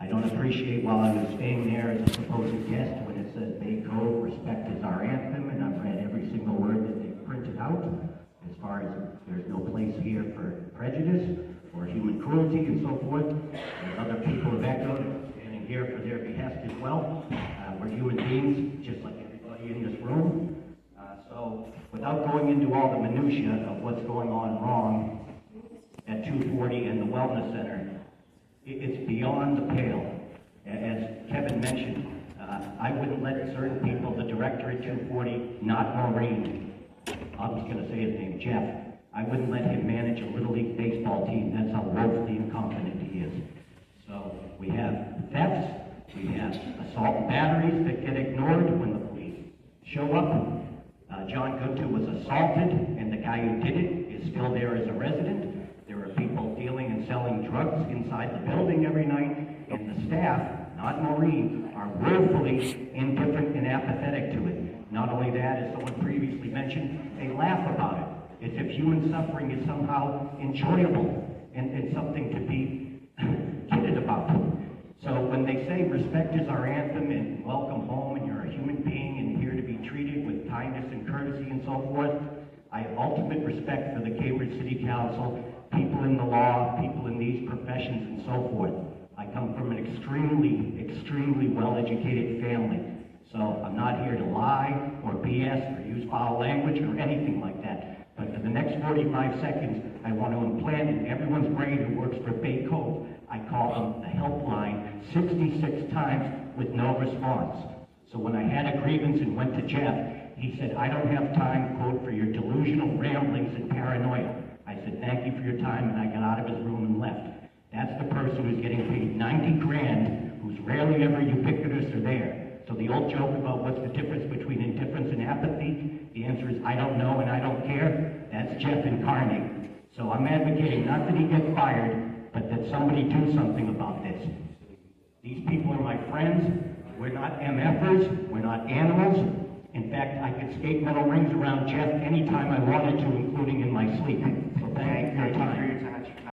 I don't appreciate while I was staying there as a supposed guest when it says Bay Cove, respect is our anthem, and I've read every single word that they've printed out. As far as there's no place here for prejudice or human cruelty and so forth. As other people have echoed, standing here for their behest as well. We're human beings, just like everybody in this room. So without going into all the minutiae of what's going on wrong at 240 and the Wellness Center, it's beyond the pale. As Kevin mentioned, I wouldn't let certain people, the director at 240, not Maureen, I'm just going to say his name, Jeff, I wouldn't let him manage a Little League baseball team. That's how woefully incompetent he is. So we have thefts, we have assault and batteries that get ignored when the police show up. John Gunter was assaulted, and the guy who did it is still there as a resident. There are people dealing and selling drugs inside the building every night, and the staff, not Maureen, are woefully indifferent and apathetic to it. Not only that, as someone previously mentioned, they laugh about it, as if human suffering is somehow enjoyable and something to be kidded about. So when they say respect is our anthem and welcome home and you're a human being and here to be treated with kindness and courtesy and so forth, I have ultimate respect for the Cambridge City Council, people in the law, people in these professions and so forth. I come from an extremely well-educated family. So I'm not here to lie or BS or use foul language or anything like that. But for the next 45 seconds, I want to implant in everyone's brain who works for Bay Cove, I call them the helpline 66 times with no response. So when I had a grievance and went to Jeff, he said, I don't have time, quote, for your delusional ramblings and paranoia. I said, thank you for your time, and I got out of his room and left. That's the person who's getting paid 90 grand, who's rarely ever ubiquitous or there. So the old joke about what's the difference between indifference and apathy, the answer is I don't know and I don't care. That's Jeff incarnate. So I'm advocating not that he get fired, but that somebody do something about this. These people are my friends. We're not MFers. We're not animals. In fact, I could skate metal rings around Jeff anytime I wanted to, including in my sleep. So thank you for your time.